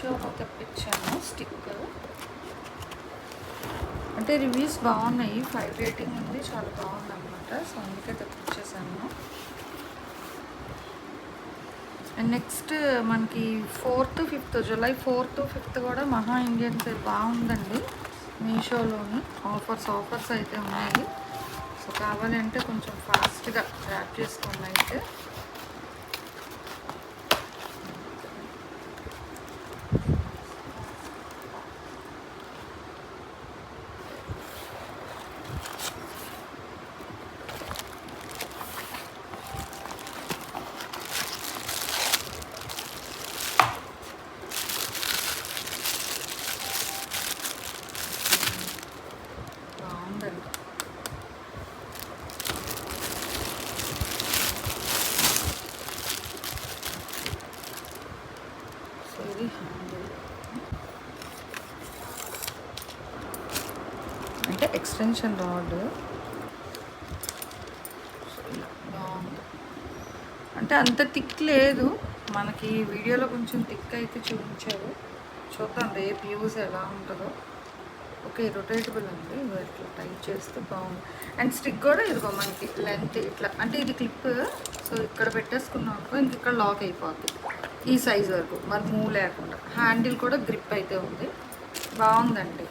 మీషోలో తెప్పించాను స్టిక్కర్. అంటే రివ్యూస్ బాగున్నాయి, 5 రేటింగ్ ఉంది, చాలా బాగుంది అనమాట. సో అందుకే తెప్పించేసాను. అండ్ నెక్స్ట్ మనకి 4th 5th July 4th 5th కూడా మహా ఇండియన్ సేల్ బాగుందండి. మీషోలోని ఆఫర్స్ అయితే ఉన్నాయి. సో కావాలంటే కొంచెం ఫాస్ట్గా గ్రాప్ చేసుకోండి. అయితే బాగుందండి. సో ఇది హ్యాండిల్ అంటే ఎక్స్టెన్షన్ రాడ్. బాగుంది. అంటే అంత థిక్ లేదు, మనకి వీడియోలో కొంచెం థిక్ అయితే చూపించారు. చూద్దాం రేపు యూజ్ ఎలా ఉంటుందో. ఓకే, రొటేటబుల్ అండి, ఇట్లా టైట్ చేస్తే బాగుంది. అండ్ స్టిక్ కూడా ఇదిగో మనకి లెంత్ ఇట్లా, అంటే ఇది క్లిప్. సో ఇక్కడ పెట్టేసుకున్నాం అనుకో, ఇంక ఇక్కడ లాక్ అయిపోద్ది ఈ సైజ్ వరకు, మరి మూవ్ లేకుండా. హ్యాండిల్ కూడా గ్రిప్ అయితే ఉంది, బాగుందండి.